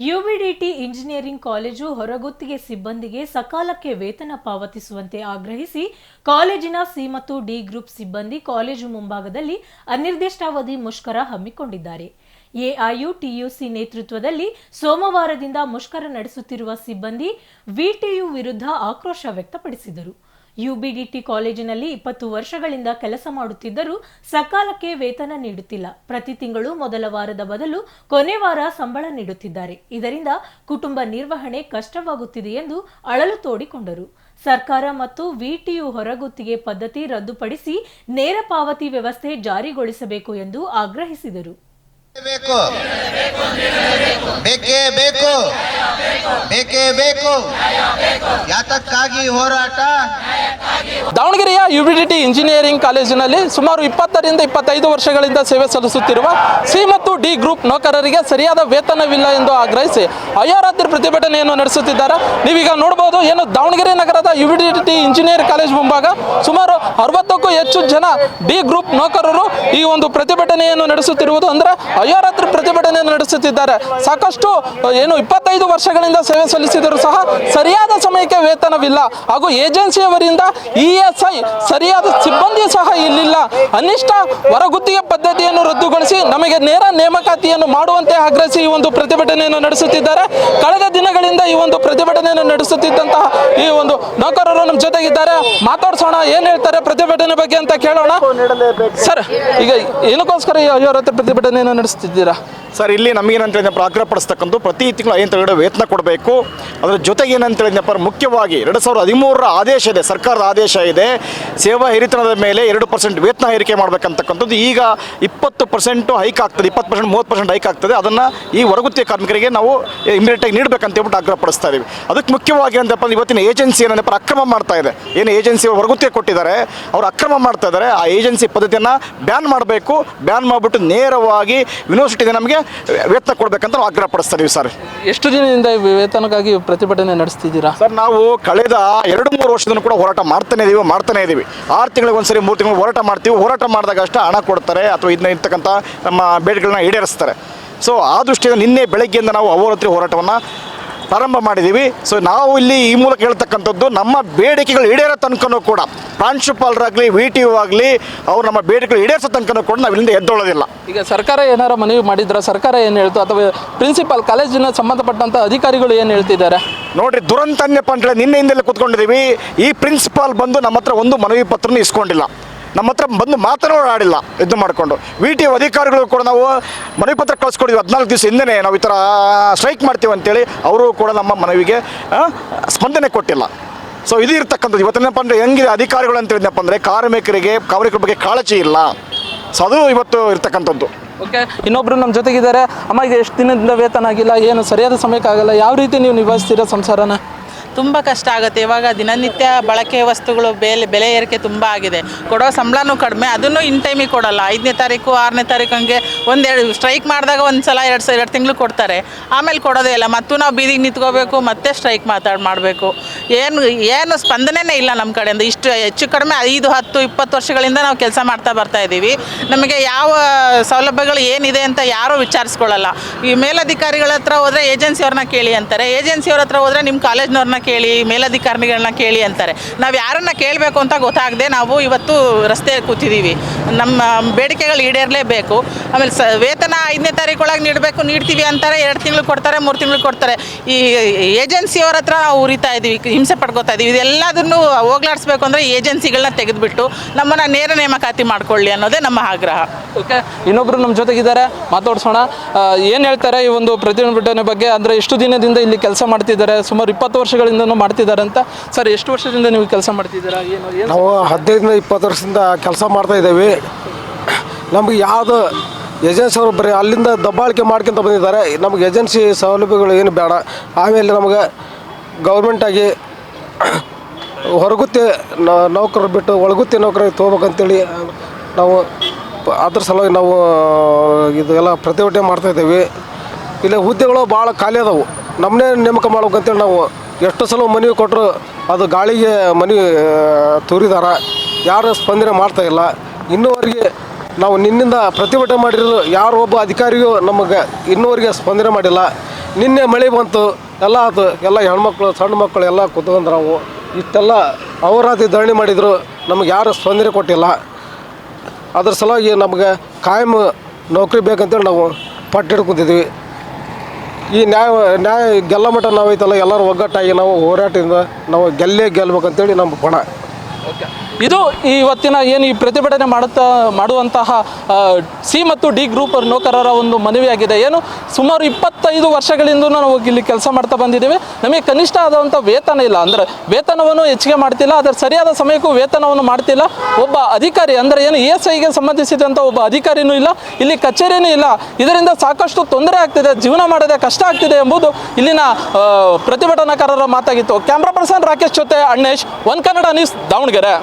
UBDT engineering college ಹೊರಗುತ್ತಿಗೆ ಸಿಬ್ಬಂದಿಗೆ ಸಕಾಲಕ್ಕೆ ವೇತನ ಪಾವತಿಸುವಂತೆ ಆಗ್ರಹಿಸಿ ಕಾಲೇಜಿನ ಸಿ ಮತ್ತು ಡಿ ಗ್ರೂಪ್ ಸಿಬ್ಬಂದಿ ಕಾಲೇಜು ಮುಂಭಾಗದಲ್ಲಿ ಅನಿರ್ದಿಷ್ಟಾವಧಿ ಮುಷ್ಕರ ಹಮ್ಮಿಕೊಂಡಿದ್ದಾರೆ. ಎಐಯುಟಿಯುಸಿ ನೇತೃತ್ವದಲ್ಲಿ ಸೋಮವಾರದಿಂದ ಮುಷ್ಕರ ನಡೆಸುತ್ತಿರುವ ಸಿಬ್ಬಂದಿ ವಿಟಿಯು ವಿರುದ್ಧ ಆಕ್ರೋಶ ವ್ಯಕ್ತಪಡಿಸಿದರು. ಯುಬಿಡಿಟಿ ಕಾಲೇಜಿನಲ್ಲಿ 20 ವರ್ಷಗಳಿಂದ ಕೆಲಸ ಮಾಡುತ್ತಿದ್ದರೂ ಸಕಾಲಕ್ಕೆ ವೇತನ ನೀಡುತ್ತಿಲ್ಲ. ಪ್ರತಿ ತಿಂಗಳು ಮೊದಲ ವಾರದ ಬದಲು ಕೊನೆ ವಾರ ಸಂಬಳ ನೀಡುತ್ತಿದ್ದಾರೆ. ಇದರಿಂದ ಕುಟುಂಬ ನಿರ್ವಹಣೆ ಕಷ್ಟವಾಗುತ್ತಿದೆ ಎಂದು ಅಳಲು ತೋಡಿಕೊಂಡರು. ಸರ್ಕಾರ ಮತ್ತು ವಿಟಿಯು ಹೊರಗುತ್ತಿಗೆ ಪದ್ಧತಿ ರದ್ದುಪಡಿಸಿ ನೇರ ಪಾವತಿ ವ್ಯವಸ್ಥೆ ಜಾರಿಗೊಳಿಸಬೇಕು ಎಂದು ಆಗ್ರಹಿಸಿದರು. ದಾವಣಗೆರೆಯ ಯುಬಿಡಿಟಿ ಇಂಜಿನಿಯರಿಂಗ್ ಕಾಲೇಜಿನಲ್ಲಿ ಸುಮಾರು 20ರಿಂದ 25 ವರ್ಷಗಳಿಂದ ಸೇವೆ ಸಲ್ಲಿಸುತ್ತಿರುವ ಸಿ ಮತ್ತು ಡಿ ಗ್ರೂಪ್ ನೌಕರರಿಗೆ ಸರಿಯಾದ ವೇತನವಿಲ್ಲ ಎಂದು ಆಗ್ರಹಿಸಿ ಅಹೋರಾತ್ರಿ ಪ್ರತಿಭಟನೆಯನ್ನು ನಡೆಸುತ್ತಿದ್ದಾರೆ. ನೀವೀಗ ನೋಡಬಹುದು, ಏನು ದಾವಣಗೆರೆ ನಗರದ ಯುಬಿಡಿಟಿ ಇಂಜಿನಿಯರಿಂಗ್ ಕಾಲೇಜ್ ಮುಂಭಾಗ ಸುಮಾರು 60ಕ್ಕೂ ಹೆಚ್ಚು ಜನ ಡಿ ಗ್ರೂಪ್ ನೌಕರರು ಈ ಒಂದು ಪ್ರತಿಭಟನೆಯನ್ನು ನಡೆಸುತ್ತಿರುವುದು ಅಂದರೆ ಅಹೋರಾತ್ರಿ ಪ್ರತಿಭಟನೆಯನ್ನು ನಡೆಸುತ್ತಿದ್ದಾರೆ. ಸಾಕಷ್ಟು 25 ವರ್ಷಗಳಿಂದ ಸೇವೆ ಸಲ್ಲಿಸಿದರೂ ಸಹ ಸರಿಯಾದ ಸಮಯಕ್ಕೆ ವೇತನವಿಲ್ಲ ಹಾಗೂ ಏಜೆನ್ಸಿಯವರಿಂದ ಇಎಸ್ಐ ಸರಿಯಾದ ಸಿಬ್ಬಂದಿ ಸಹ ಇಲ್ಲಿಲ್ಲ. ಅನಿಷ್ಟ ಹೊರಗುತ್ತಿಗೆ ಪದ್ಧತಿಯನ್ನು ರದ್ದುಗೊಳಿಸಿ ನಮಗೆ ನೇರ ನೇಮಕಾತಿಯನ್ನು ಮಾಡುವಂತೆ ಆಗ್ರಹಿಸಿ ಈ ಒಂದು ಪ್ರತಿಭಟನೆಯನ್ನು ನಡೆಸುತ್ತಿದ್ದಾರೆ. ಕಳೆದ ದಿನಗಳಿಂದ ಈ ಒಂದು ಪ್ರತಿಭಟನೆಯನ್ನು ನಡೆಸುತ್ತಿದ್ದಂತಹ ಈ ಒಂದು ನೌಕರರು ನಮ್ಮ ಜೊತೆಗಿದ್ದಾರೆ. ಮಾತಾಡ್ಸೋಣ, ಏನ್ ಹೇಳ್ತಾರೆ ಪ್ರತಿಭಟನೆ ಬಗ್ಗೆ ಅಂತ ಕೇಳೋಣ. ಸರ್, ಈಗ ಏನಕ್ಕೋಸ್ಕರ ಈ ಅಹೋರಾತ್ರಿ ಪ್ರತಿಭಟನೆಯನ್ನು ನಡೆಸುತ್ತಿದ್ದೀರಾ? ಸರ್, ಇಲ್ಲಿ ನಮಗೇನಂತ ಹೇಳಿದಪ್ಪ, ಆಗ್ರಹಪಡಿಸ್ತಕ್ಕಂಥ ಪ್ರತಿ ತಿಂಗಳು 5 ವೇತನ ಕೊಡಬೇಕು. ಅದರ ಜೊತೆಗೆ ಏನಂತ ಹೇಳಿದಪ್ಪ, ಮುಖ್ಯವಾಗಿ 2013ರ ಆದೇಶ ಇದೆ, ಸರ್ಕಾರದ ಆದೇಶ ಇದೆ. ಸೇವಾ ಹಿರಿತನದ ಮೇಲೆ 2% ವೇತನ ಏರಿಕೆ ಮಾಡಬೇಕಂತಕ್ಕಂಥದ್ದು ಈಗ 20% ಹೈಕ್ ಆಗ್ತದೆ, 20% 30% ಹೈಕ್ ಆಗ್ತದೆ. ಅದನ್ನು ಈ ಹೊರಗುತ್ತಿಗೆ ಕಾರ್ಮಿಕರಿಗೆ ನಾವು ಇಮಿಡಿಯೇಟಾಗಿ ನೀಡಬೇಕಂತ ಹೇಳ್ಬಿಟ್ಟು ಆಗ್ರಹಪಡಿಸ್ತಾ ಇದ್ದೀವಿ. ಅದಕ್ಕೆ ಮುಖ್ಯವಾಗಿ ಏನಂತಪ್ಪ, ಇವತ್ತಿನ ಏಜೆನ್ಸಿ ಏನಂದಪ್ಪ ಅಕ್ರಮ ಮಾಡ್ತಾ ಇದೆ. ಏನು ಏಜೆನ್ಸಿ ಹೊರಗುತ್ತಿಗೆ ಕೊಟ್ಟಿದ್ದಾರೆ, ಅವರು ಅಕ್ರಮ ಮಾಡ್ತಾ ಇದ್ದಾರೆ. ಆ ಏಜೆನ್ಸಿ ಪದ್ಧತಿಯನ್ನು ಬ್ಯಾನ್ ಮಾಡಬೇಕು. ಬ್ಯಾನ್ ಮಾಡಿಬಿಟ್ಟು ನೇರವಾಗಿ ಯೂನಿವರ್ಸಿಟಿಗೆ ನಮಗೆ ವೇತನ ಕೊಡಬೇಕಂತ ನಾವು ಆಗ್ರಹಪಡಿಸ್ತಾ ಇದೀವಿ. ಸರ್, ಎಷ್ಟು ದಿನದಿಂದ ವೇತನಕ್ಕಾಗಿ ಪ್ರತಿಭಟನೆ ನಡೆಸ್ತಿದ್ದೀರಾ? ಸರ್, ನಾವು ಕಳೆದ 2-3 ವರ್ಷದಿಂದ ಕೂಡ ಹೋರಾಟ ಮಾಡ್ತಾನೆ ಇದ್ದೀವಿ. 6 ತಿಂಗಳಿಗೆ ಒಂದ್ಸರಿ 3 ತಿಂಗಳು ಹೋರಾಟ ಮಾಡ್ತೀವಿ. ಹೋರಾಟ ಮಾಡಿದಾಗ ಅಷ್ಟೇ ಹಣ ಕೊಡ್ತಾರೆ ಅಥವಾ ಇದನ್ನ ಇರ್ತಕ್ಕಂಥ ನಮ್ಮ ಬೇಡಿಕೆಗಳನ್ನ ಈಡೇರಿಸ್ತಾರೆ. ಸೊ ಆ ದೃಷ್ಟಿಯಿಂದ ನಿನ್ನೆ ಬೆಳಗ್ಗೆಯಿಂದ ನಾವು ಅಹೋರಾತ್ರಿ ಹೋರಾಟವನ್ನು ಪ್ರಾರಂಭ ಮಾಡಿದ್ದೀವಿ. ಸೊ ನಾವು ಇಲ್ಲಿ ಈ ಮೂಲಕ ಹೇಳ್ತಕ್ಕಂಥದ್ದು, ನಮ್ಮ ಬೇಡಿಕೆಗಳು ಈಡೇರೋ ತನಕನೂ ಕೂಡ ಪ್ರಾಂಶುಪಾಲರಾಗಲಿ ವಿಟಿಯು ಆಗಲಿ ಅವ್ರು ನಮ್ಮ ಬೇಡಿಕೆಗಳು ಈಡೇರಿಸೋ ತನಕನೂ ಕೂಡ ನಾವು ಇಲ್ಲಿಂದ ಎದ್ದೊಳ್ಳೋದಿಲ್ಲ. ಈಗ ಸರ್ಕಾರ ಏನಾರು ಮನವಿ ಮಾಡಿದ್ರೆ ಸರ್ಕಾರ ಏನು ಹೇಳ್ತು, ಅಥವಾ ಪ್ರಿನ್ಸಿಪಾಲ್ ಕಾಲೇಜಿನ ಸಂಬಂಧಪಟ್ಟಂಥ ಅಧಿಕಾರಿಗಳು ಏನು ಹೇಳ್ತಿದ್ದಾರೆ? ನೋಡ್ರಿ, ದುರಂತ ಅನ್ನಪ್ಪ ಅಂತೇಳಿ ನಿನ್ನೆಯಿಂದಲೇ ಕೂತ್ಕೊಂಡಿದ್ದೀವಿ. ಈ ಪ್ರಿನ್ಸಿಪಾಲ್ ಬಂದು ನಮ್ಮ ಹತ್ರ ಒಂದು ಮನವಿ ಪತ್ರನೂ ಇಸ್ಕೊಂಡಿಲ್ಲ, ನಮ್ಮ ಹತ್ರ ಬಂದು ಮಾತನಾಡಿಲ್ಲ. ಇದು ಮಾಡಿಕೊಂಡು ವಿಟಿಯು ಅಧಿಕಾರಿಗಳು ಕೂಡ ನಾವು ಮನವಿ ಪತ್ರ ಕಳಿಸ್ಕೊಡಿದ್ವಿ 14 ದಿವಸ ಹಿಂದೆ ನಾವು ಈ ಥರ ಸ್ಟ್ರೈಕ್ ಮಾಡ್ತೀವಿ ಅಂತೇಳಿ. ಅವರು ಕೂಡ ನಮ್ಮ ಮನವಿಗೆ ಸ್ಪಂದನೆ ಕೊಟ್ಟಿಲ್ಲ. ಸೊ ಇದು ಇರ್ತಕ್ಕಂಥದ್ದು ಇವತ್ತೇನಪ್ಪ ಅಂದರೆ ಹೆಂಗಿದೆ ಅಧಿಕಾರಿಗಳು ಅಂತ ಹೇಳಿದಪ್ಪ ಅಂದರೆ ಕಾರ್ಮಿಕರ ಬಗ್ಗೆ ಕಾಳಜಿ ಇಲ್ಲ. ಸೊ ಅದು ಇವತ್ತು ಇರ್ತಕ್ಕಂಥದ್ದು. ಓಕೆ, ಇನ್ನೊಬ್ರು ನಮ್ಮ ಜೊತೆಗಿದ್ದಾರೆ. ಅಮ್ಮ, ಈಗ ಎಷ್ಟು ದಿನದಿಂದ ವೇತನ ಆಗಿಲ್ಲ, ಏನು ಸರಿಯಾದ ಸಮಯಕ್ಕಾಗಲ್ಲ, ಯಾವ ರೀತಿ ನೀವು ನಿಭಾಯಿಸ್ತೀರಾ ಸಂಸಾರನ? ತುಂಬ ಕಷ್ಟ ಆಗುತ್ತೆ. ಇವಾಗ ದಿನನಿತ್ಯ ಬಳಕೆ ವಸ್ತುಗಳು ಬೆಲೆ ಏರಿಕೆ ತುಂಬ ಆಗಿದೆ. ಕೊಡೋ ಸಂಬಳನೂ ಕಡಿಮೆ, ಅದನ್ನು ಇನ್ ಟೈಮಿಗೆ ಕೊಡೋಲ್ಲ. 5ನೇ ತಾರೀಕು 6ನೇ ತಾರೀಕು ಹಂಗೆ ಒಂದೆರಡು ಸ್ಟ್ರೈಕ್ ಮಾಡಿದಾಗ ಒಂದು ಸಲ 2 ತಿಂಗಳು ಕೊಡ್ತಾರೆ, ಆಮೇಲೆ ಕೊಡೋದೇ ಇಲ್ಲ. ಮತ್ತು ನಾವು ಬೀದಿಗೆ ನಿಂತ್ಕೋಬೇಕು, ಮತ್ತೆ ಸ್ಟ್ರೈಕ್ ಮಾಡಬೇಕು. ಏನು ಸ್ಪಂದನೆ ಇಲ್ಲ ನಮ್ಮ ಕಡೆಯಿಂದ. ಇಷ್ಟು ಹೆಚ್ಚು ಕಡಿಮೆ 5, 10, 20 ವರ್ಷಗಳಿಂದ ನಾವು ಕೆಲಸ ಬರ್ತಾ ಇದ್ದೀವಿ. ನಮಗೆ ಯಾವ ಸೌಲಭ್ಯಗಳು ಏನಿದೆ ಅಂತ ಯಾರೂ ವಿಚಾರಿಸ್ಕೊಳ್ಳಲ್ಲ. ಈ ಮೇಲಧಿಕಾರಿಗಳ ಹತ್ರ ಹೋದರೆ ಏಜೆನ್ಸಿಯವ್ರನ್ನ ಕೇಳಿ ಅಂತಾರೆ, ಏಜೆನ್ಸಿಯವ್ರ ಹತ್ರ ಹೋದರೆ ನಿಮ್ಮ ಕಾಲೇಜ್ನವ್ರನ್ನ ಕೇಳಿ, ಮೇಲಧಿಕಾರಿಗಳನ್ನ ಕೇಳಿ ಅಂತಾರೆ. ನಾವು ಯಾರನ್ನ ಕೇಳಬೇಕು ಅಂತ ಗೊತ್ತಾಗದೆ ನಾವು ಇವತ್ತು ರಸ್ತೆ ಕೂತಿದ್ದೀವಿ. ನಮ್ಮ ಬೇಡಿಕೆಗಳು ಈಡೇರಲೇಬೇಕು. ಆಮೇಲೆ ವೇತನ 5ನೇ ತಾರೀಕು ಒಳಗೆ ನೀಡ್ತೀವಿ ಅಂತಾರೆ, 2 ತಿಂಗಳು ಕೊಡ್ತಾರೆ, 3 ತಿಂಗಳು ಕೊಡ್ತಾರೆ. ಈ ಏಜೆನ್ಸಿಯವ್ರ ಹತ್ರ ನಾವು ಉರಿತಾ ಇದ್ದೀವಿ, ಹಿಂಸೆ ಪಡ್ಕೋತಾ ಇದ್ದೀವಿ. ಇದೆಲ್ಲದನ್ನು ಹೋಗ್ಲಾಡಿಸ್ಬೇಕು ಅಂದರೆ ಏಜೆನ್ಸಿಗಳನ್ನ ತೆಗೆದುಬಿಟ್ಟು ನಮ್ಮನ್ನು ನೇರ ನೇಮಕಾತಿ ಮಾಡ್ಕೊಳ್ಳಿ ಅನ್ನೋದೇ ನಮ್ಮ ಆಗ್ರಹ. ಓಕೆ, ಇನ್ನೊಬ್ರು ನಮ್ಮ ಜೊತೆಗಿದ್ದಾರೆ, ಮಾತಾಡ್ಸೋಣ. ಏನು ಹೇಳ್ತಾರೆ ಈ ಒಂದು ಪ್ರತಿಭಟನೆ ಬಗ್ಗೆ? ಅಂದರೆ ಎಷ್ಟು ದಿನದಿಂದ ಇಲ್ಲಿ ಕೆಲಸ ಮಾಡ್ತಿದ್ದಾರೆ? ಸುಮಾರು 20 ವರ್ಷಗಳಿಂದ ಮಾಡ್ತಿದ್ದಾರೆ ಅಂತ. ಸರ್, ಎಷ್ಟು ವರ್ಷದಿಂದ ನೀವು ಕೆಲಸ ಮಾಡ್ತಿದ್ದೀರಾ? ಏನು? ನಾವು 15-20 ವರ್ಷದಿಂದ ಕೆಲಸ ಮಾಡ್ತಾ ಇದ್ದೇವೆ. ನಮಗೆ ಯಾವುದು ಏಜೆನ್ಸಿ ಅವರು ಬರೀ ಅಲ್ಲಿಂದ ದಬ್ಬಾಳಿಕೆ ಮಾಡ್ಕೊಂತ ಬಂದಿದ್ದಾರೆ. ನಮಗೆ ಏಜೆನ್ಸಿ ಸೌಲಭ್ಯಗಳು ಏನು ಬೇಡ. ಆಮೇಲೆ ನಮಗೆ ಗೌರ್ಮೆಂಟಾಗಿ ಹೊರಗುತ್ತಿ ನೌಕರರು ಬಿಟ್ಟು ಒಳಗುತ್ತಿ ನೌಕರಿಗೆ ತೊಗೋಬೇಕಂತೇಳಿ ನಾವು ಅದ್ರ ಸಲುವಾಗಿ ನಾವು ಇದೆಲ್ಲ ಪ್ರತಿಭಟನೆ ಮಾಡ್ತಾಯಿದ್ದೇವೆ. ಇಲ್ಲಿ ಹುದ್ದೆಗಳು ಭಾಳ ಖಾಲಿ ಅದಾವು. ನಮ್ಮನ್ನೇ ನೇಮಕ ಮಾಡ್ಬೇಕಂತೇಳಿ ನಾವು ಎಷ್ಟು ಸಲ ಮನವಿ ಕೊಟ್ಟರು ಅದು ಗಾಳಿಗೆ ಮನವಿ ತೂರಿದಾರ. ಯಾರು ಸ್ಪಂದನೆ ಮಾಡ್ತಾಯಿಲ್ಲ. ಇನ್ನೂವರೆಗೆ ನಾವು ನಿನ್ನಿಂದ ಪ್ರತಿಭಟನೆ ಮಾಡಿರೋದು ಯಾರು ಒಬ್ಬ ಅಧಿಕಾರಿಯೂ ನಮಗೆ ಇನ್ನೂವರೆಗೆ ಸ್ಪಂದನೆ ಮಾಡಿಲ್ಲ. ನಿನ್ನೆ ಮಳೆ ಬಂತು ಎಲ್ಲ ಆಯ್ತು, ಎಲ್ಲ ಹೆಣ್ಮಕ್ಳು ಸಣ್ಣ ಮಕ್ಕಳು ಎಲ್ಲ ಕೂತ್ಕೊಂಡು ನಾವು ಇಷ್ಟೆಲ್ಲ ಅವರಾತಿ ಧರಣಿ ಮಾಡಿದರು, ನಮಗೆ ಯಾರು ತೊಂದರೆ ಕೊಟ್ಟಿಲ್ಲ. ಅದ್ರ ಸಲುವಾಗಿ ನಮಗೆ ಕಾಯಂ ನೌಕರಿ ಬೇಕಂತೇಳಿ ನಾವು ಪಟ್ಟು ಹಿಡ್ಕೊತಿದ್ವಿ. ಈ ನ್ಯಾಯ ಗೆಲ್ಲ ಮಟ್ಟ ನಾವೈತಲ್ಲ ಎಲ್ಲರೂ ಒಗ್ಗಟ್ಟಾಗಿ ನಾವು ಹೋರಾಟದಿಂದ ನಾವು ಗೆಲ್ಲಬೇಕಂತೇಳಿ ನಮ್ಮ ಪಣ. ಇದು ಇವತ್ತಿನ ಏನು ಈ ಪ್ರತಿಭಟನೆ ಮಾಡುವಂತಹ ಸಿ ಮತ್ತು ಡಿ ಗ್ರೂಪ್ ನೌಕರರ ಒಂದು ಮನವಿಯಾಗಿದೆ. ಏನು ಸುಮಾರು 25 ವರ್ಷಗಳಿಂದ ನಾವು ಇಲ್ಲಿ ಕೆಲಸ ಮಾಡ್ತಾ ಬಂದಿದ್ದೀವಿ. ನಮಗೆ ಕನಿಷ್ಠ ಆದಂಥ ವೇತನ ಇಲ್ಲ, ಅಂದರೆ ವೇತನವನ್ನು ಹೆಚ್ಚಿಗೆ ಮಾಡ್ತಿಲ್ಲ, ಅದರ ಸರಿಯಾದ ಸಮಯಕ್ಕೂ ವೇತನವನ್ನು ಮಾಡ್ತಿಲ್ಲ. ಒಬ್ಬ ಅಧಿಕಾರಿ ಅಂದರೆ ಏನು ESIಗೆ ಸಂಬಂಧಿಸಿದಂಥ ಒಬ್ಬ ಅಧಿಕಾರಿನೂ ಇಲ್ಲ, ಇಲ್ಲಿ ಕಚೇರಿನೂ ಇಲ್ಲ. ಇದರಿಂದ ಸಾಕಷ್ಟು ತೊಂದರೆ ಆಗ್ತಿದೆ, ಜೀವನ ಮಾಡೋದೇ ಕಷ್ಟ ಆಗ್ತಿದೆ ಎಂಬುದು ಇಲ್ಲಿನ ಪ್ರತಿಭಟನಾಕಾರರ ಮಾತಾಗಿತ್ತು. ಕ್ಯಾಮ್ರಾ ಪರ್ಸನ್ ರಾಕೇಶ್ ಜೊತೆ ಅಣ್ಣೇಶ್, ಒನ್ ಕನ್ನಡ ನ್ಯೂಸ್, ದಾವಣಗೆರೆ.